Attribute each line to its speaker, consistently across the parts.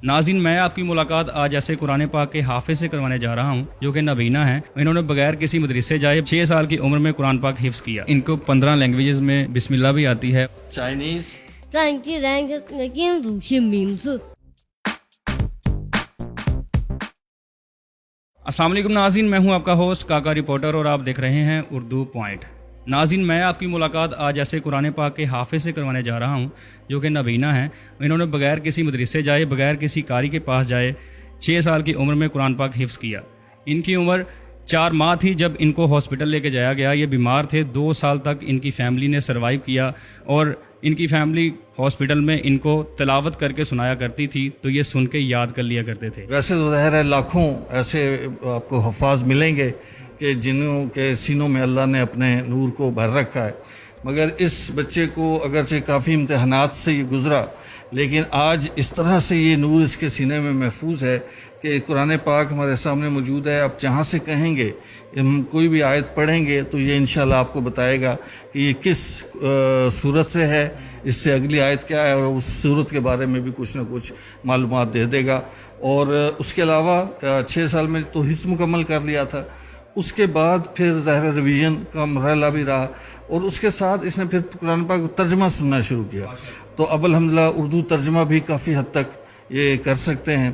Speaker 1: ناظرین، میں آپ کی ملاقات آج ایسے قرآن پاک کے حافظ سے کروانے جا رہا ہوں جو کہ نبینہ ہیں۔ انہوں نے بغیر کسی مدرسے جائے 6 سال کی عمر میں قرآن پاک حفظ کیا۔ ان کو 15 لینگویجز میں بسم اللہ بھی آتی ہے۔
Speaker 2: چائنیز
Speaker 3: 在既然的建筑性名字。
Speaker 1: السلام علیکم ناظرین، میں ہوں آپ کا ہوسٹ کاکا رپورٹر اور آپ دیکھ رہے ہیں اردو پوائنٹ۔ ناظرین، میں آپ کی ملاقات آج ایسے قرآن پاک کے حافظ سے کروانے جا رہا ہوں جو کہ نبینہ ہیں۔ انہوں نے بغیر کسی مدرسے جائے، بغیر کسی قاری کے پاس جائے 6 سال کی عمر میں قرآن پاک حفظ کیا۔ ان کی عمر 4 ماہ تھی جب ان کو ہاسپٹل لے کے جایا گیا۔ یہ بیمار تھے، 2 سال تک ان کی فیملی نے سروائیو کیا اور ان کی فیملی ہاسپٹل میں ان کو تلاوت کر کے سنایا کرتی تھی، تو یہ سن کے یاد کر لیا کرتے تھے۔
Speaker 2: ویسے تو ظاہر ہے لاکھوں ایسے آپ کو حفاظ ملیں گے کہ جنہوں کے سینوں میں اللہ نے اپنے نور کو بھر رکھا ہے، مگر اس بچے کو اگرچہ کافی امتحانات سے یہ گزرا، لیکن آج اس طرح سے یہ نور اس کے سینے میں محفوظ ہے کہ قرآن پاک ہمارے سامنے موجود ہے۔ آپ جہاں سے کہیں گے، ہم کوئی بھی آیت پڑھیں گے تو یہ انشاءاللہ آپ کو بتائے گا کہ یہ کس صورت سے ہے، اس سے اگلی آیت کیا ہے، اور اس صورت کے بارے میں بھی کچھ نہ کچھ معلومات دے دے گا۔ اور اس کے علاوہ 6 سال میں تو حفظ مکمل کر لیا تھا، اس کے بعد پھر ظاہر ریویژن کا مرحلہ بھی رہا، اور اس کے ساتھ اس نے پھر قرآن پاک ترجمہ سننا شروع کیا۔ تو اب الحمدللہ اردو ترجمہ بھی کافی حد تک یہ کر سکتے ہیں،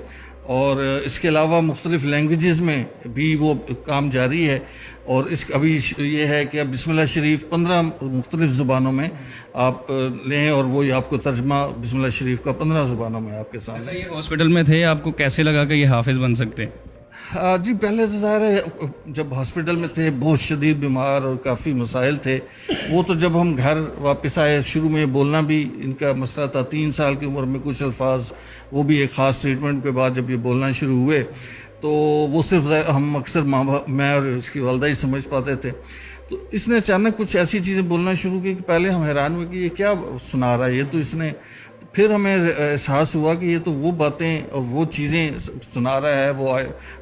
Speaker 2: اور اس کے علاوہ مختلف لینگویجز میں بھی وہ کام جاری ہے۔ اور اس ابھی یہ ہے کہ اب بسم اللہ شریف 15 مختلف زبانوں میں آپ لیں، اور وہ آپ کو ترجمہ بسم اللہ شریف کا 15 زبانوں میں آپ کے سامنے۔
Speaker 1: یہ ہاسپٹل میں تھے، آپ کو کیسے لگا کہ یہ حافظ بن سکتے ہیں؟
Speaker 2: جی پہلے تو ظاہر ہے جب ہاسپٹل میں تھے بہت شدید بیمار اور کافی مسائل تھے، وہ تو جب ہم گھر واپس آئے شروع میں بولنا بھی ان کا مسئلہ تھا۔ 3 سال کی عمر میں کچھ الفاظ، وہ بھی ایک خاص ٹریٹمنٹ کے بعد جب یہ بولنا شروع ہوئے تو وہ صرف ہم اکثر میں اور اس کی والدہ ہی سمجھ پاتے تھے۔ تو اس نے اچانک کچھ ایسی چیزیں بولنا شروع کی کہ پہلے ہم حیران ہوئے کہ یہ کیا سنا رہا ہے، یہ تو اس نے، پھر ہمیں احساس ہوا کہ یہ تو وہ باتیں اور وہ چیزیں سنا رہا ہے، وہ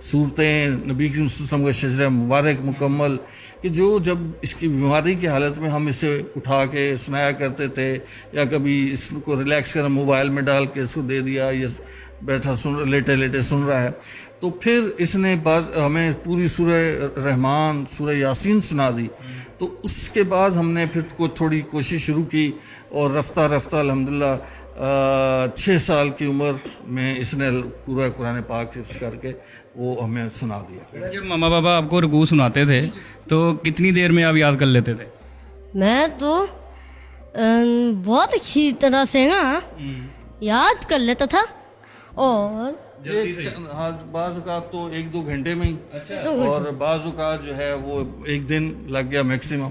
Speaker 2: صورتیں نبی کریم صلی اللہ علیہ وسلم کا شجرہ مبارک مکمل، کہ جو جب اس کی بیماری کی حالت میں ہم اسے اٹھا کے سنایا کرتے تھے، یا کبھی اس کو ریلیکس کر موبائل میں ڈال کے اس کو دے دیا، یہ بیٹھا لیٹے لیٹے سن رہا ہے، تو پھر اس نے ہمیں پوری سورہ رحمان، سورہ یاسین سنا دی۔ تو اس کے بعد ہم نے پھر تھوڑی کوشش شروع کی، اور رفتہ رفتہ الحمدللہ 6 سال کی عمر میں اس نے پورا قرآن پاک حفظ کر کے وہ ہمیں سنا دیا۔
Speaker 1: جب ماما بابا آپ کو رکوع سناتے تھے تو کتنی دیر میں آپ یاد کر لیتے تھے؟
Speaker 3: میں تو بہت اچھی طرح سے نا یاد کر لیتا تھا، اور
Speaker 2: ہاں بعض اوقات تو 1-2 گھنٹے میں ہی، اور بعض اوقات جو ہے وہ 1 دن لگ گیا میکسیمم۔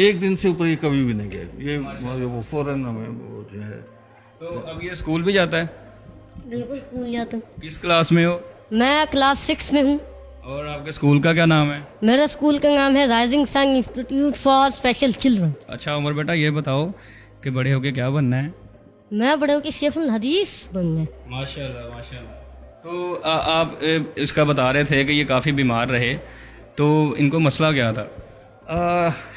Speaker 2: 1 دن سے اوپر یہ کبھی بھی نہیں گئے، یہ وہ فوراً ہمیں وہ جو ہے۔
Speaker 1: تو اب یہ اسکول بھی جاتا ہے؟
Speaker 3: بالکل اسکول جاتا ہوں۔
Speaker 1: کس کلاس میں ہو؟
Speaker 3: میں کلاس 6 میں ہوں۔
Speaker 1: اور آپ کے اسکول کا کیا نام ہے؟
Speaker 3: میرا اسکول کا نام ہے Rising Sun Institute for Special Children.
Speaker 1: اچھا عمر بیٹا، یہ بتاؤ کہ بڑے ہو کے کیا بننا ہے؟
Speaker 3: میں بڑے ہو کے شیخ الحدیث بننا ہے۔
Speaker 1: ماشاء اللہ ماشاء اللہ۔ تو آپ اس کا بتا رہے تھے کہ یہ کافی بیمار رہے، تو ان کو مسئلہ کیا تھا؟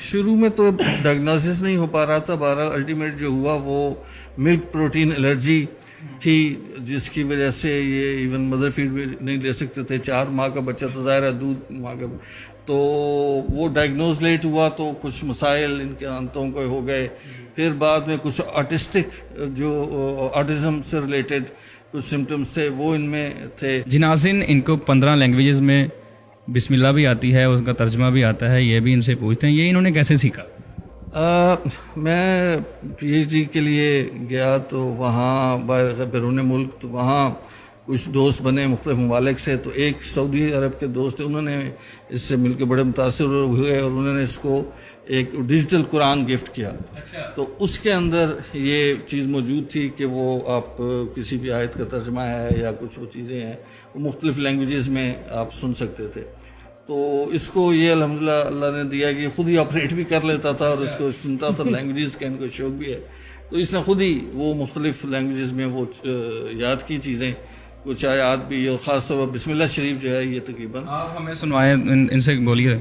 Speaker 2: شروع میں تو ڈائگنوسس نہیں ہو پا رہا تھا، بہرحال الٹیمیٹ جو ہوا وہ ملک پروٹین الرجی تھی، جس کی وجہ سے یہ ایون مدر فیڈ بھی نہیں لے سکتے تھے۔ 4 ماہ کا بچہ تو ظاہر ہے دودھ ماں کا، تو وہ ڈائگنوز لیٹ ہوا تو کچھ مسائل ان کے آنتوں کو ہو گئے۔ پھر بعد میں کچھ آرٹسٹک جو آٹزم سے ریلیٹڈ کچھ سمٹمز تھے وہ ان میں تھے۔
Speaker 1: جی ناظرین، ان کو 15 لینگویجز میں بسم اللہ بھی آتی ہے، اس کا ترجمہ بھی آتا ہے، یہ بھی ان سے پوچھتے ہیں یہ انہوں نے کیسے سیکھا؟
Speaker 2: میں پی ایچ ڈی کے لیے گیا تو وہاں بیرون ملک، تو وہاں کچھ دوست بنے مختلف ممالک سے، تو ایک سعودی عرب کے دوست تھے، انہوں نے اس سے مل کے بڑے متاثر ہوئے، اور انہوں نے اس کو ایک ڈیجیٹل قرآن گفٹ کیا۔ تو اس کے اندر یہ چیز موجود تھی کہ وہ آپ کسی بھی آیت کا ترجمہ ہے یا کچھ وہ چیزیں ہیں وہ مختلف لینگویجز میں آپ سن سکتے تھے۔ تو اس کو یہ الحمدللہ اللہ نے دیا کہ خود ہی آپریٹ بھی کر لیتا تھا اور اس کو سنتا تھا، لینگویجز کا ان کو شوق بھی ہے، تو اس نے خود ہی وہ مختلف لینگویجز میں وہ یاد کی چیزیں، کچھ آیات بھی، اور خاص طور پر بسم اللہ شریف جو ہے یہ تقریباً
Speaker 1: آپ ہمیں سنوائیں، ان سے بولیے۔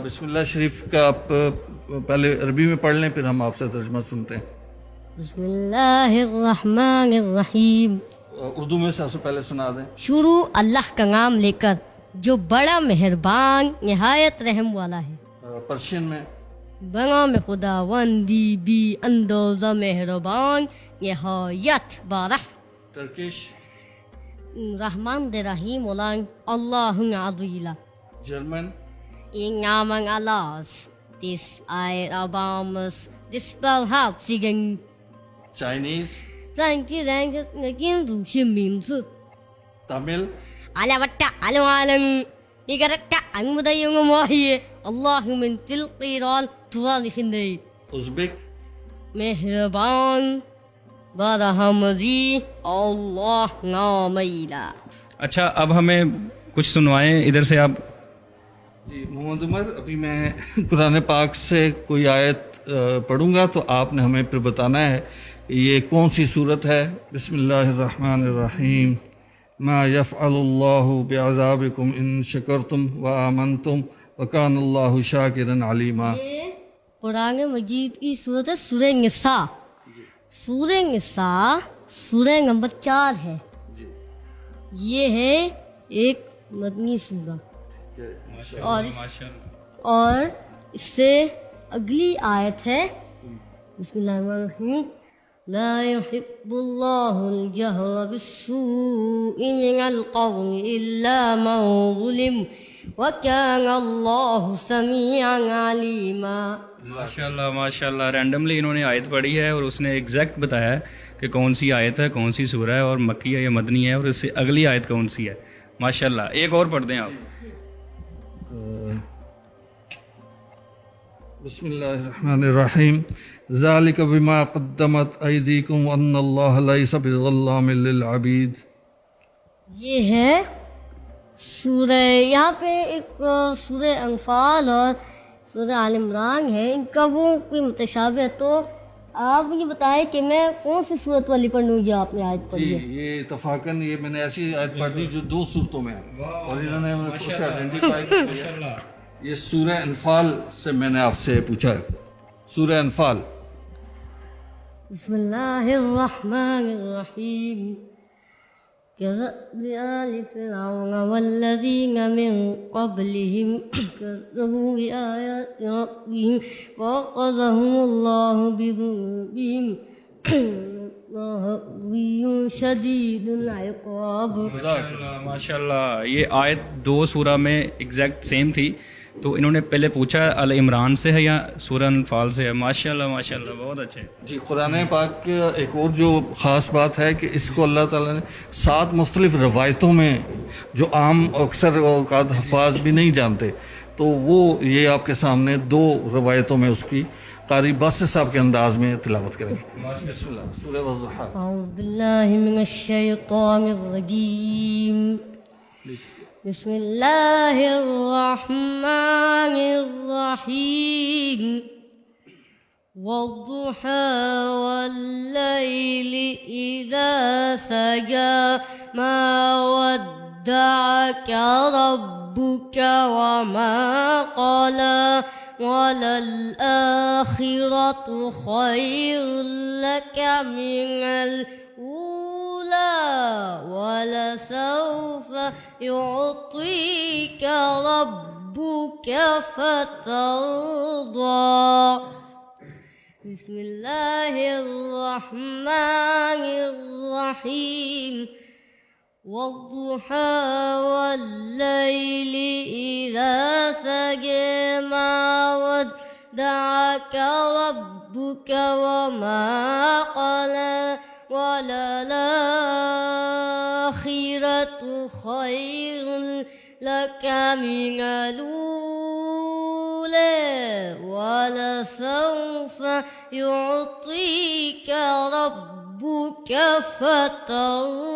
Speaker 2: بسم اللہ شریف کا آپ پہلے عربی میں پڑھ لیں، پھر ہم آپ سے ترجمہ سنتے ہیں۔
Speaker 3: بسم اللہ الرحمن الرحیم۔
Speaker 2: اردو میں سب سے پہلے سنا دیں.
Speaker 3: شروع اللہ کا نام لے کر جو بڑا مہربان نہایت رحم والا ہے.
Speaker 2: پرشین میں
Speaker 3: بنا میں خدا وندی بی اندازہ مہربان نہایت بارہ.
Speaker 2: ٹرکش
Speaker 3: رحمان دے رحیم اولان اللہ عدویلا.
Speaker 2: German
Speaker 3: In Namen Allahs, this I Abamus, this Bell Hab Siegen,
Speaker 2: Chinese
Speaker 3: Thank you, du Shiminzu.
Speaker 2: Tamil
Speaker 3: Alavata, Alawalan, Igaraka, Amuda Yungamohi, Allahumin Tilqiral, Tualihinde,
Speaker 2: ازبک
Speaker 3: Mehraban, Barahamadi, Allah Namaila.
Speaker 1: اچھا اب ہمیں کچھ سنوائیں ادھر سے آپ.
Speaker 2: جی محمد عمر ابھی میں قرآن پاک سے کوئی آیت پڑھوں گا تو آپ نے ہمیں پھر بتانا ہے یہ کون سی صورت ہے. بسم اللہ الرحمن الرحیم. ما یفعل اللہ بعذابکم ان شکرتم وآمنتم وکان اللہ شاکرا علیما.
Speaker 3: قرآن مجید کی صورت ہے سورہ نساء. سورہ نساء سورہ نمبر 4 ہے. یہ ہے ایک مدنی سورہ اور اس سے اگلی آیت ہے بسم اللہ الرحمن الرحیم. لا يحب الله الجهر بالسوء من القول إلا من ظلم وكان الله سميعا عليما.
Speaker 1: ماشاء اللہ رینڈملی انہوں نے آیت پڑھی ہے اور اس نے ایگزیکٹ بتایا ہے کہ کون سی آیت ہے, کون سی سورہ ہے اور مکی ہے یا مدنی ہے اور اس سے اگلی آیت کون سی ہے. ماشاء اللہ. ایک اور پڑھ دیں آپ.
Speaker 2: بسم اللہ الرحمن الرحیم. ذالک بما قدمت ایدیکم وان اللہ لیس بظلام للعبید.
Speaker 3: یہ ہے سورہ, یہاں پہ ایک سورہ انفال اور سورہ آل عمران ہے, ان کا وہ کوئی متشابہ ہے. تو آپ مجھے بتائیں کہ میں کون سی صورت والی پڑھوں جو آپ نے آیت پڑھی
Speaker 2: جی
Speaker 3: ہے.
Speaker 2: یہ اتفاقاً یہ میں نے ایسی آیت پڑھ دی جو 2 صورتوں میں ہے اور انہوں نے مجھ سے آئیڈینٹیفائی کیا. یہ سورہ انفال سے میں نے آپ سے پوچھا ہے. سورہ انفال.
Speaker 3: بسم اللہ الرحمن الرحیم. كذب آل فرعون والذين من قبلهم كذبوا بآيات ربهم فأخذهم الله بذنوبهم الله قوي شديد العقاب.
Speaker 1: ماشاء اللہ. یہ آیت 2 سورہ میں ایگزیکٹ سیم تھی تو انہوں نے پہلے پوچھا آل عمران سے ہے یا سورہ انفال سے ہے. ماشاء اللہ بہت اچھے.
Speaker 2: جی قرآن پاک کی ایک اور جو خاص بات ہے کہ اس کو اللہ تعالیٰ نے 7 مختلف روایتوں میں جو عام اکثر اوقات حفاظ بھی نہیں جانتے تو وہ یہ آپ کے سامنے 2 روایتوں میں اس کی قاری باسط صاحب کے انداز میں تلاوت کریں گے. بسم اللہ. سورہ والضحیٰ.
Speaker 3: أعوذ بالله من الشيطان الرجيم. بسم الله الرحمن الرحيم. والضحى والليل إذا سجى ما ودعك ربك وما قلى وللآخرة خير لك من الأولى ولسوف يعطيك ربك فترضى. بسم الله الرحمن الرحيم. والضحى والليل إذا سجى ما ودعك ربك وما قلى وللآخرة خير لك من الأولى ولسوف يعطيك ربك فترضى.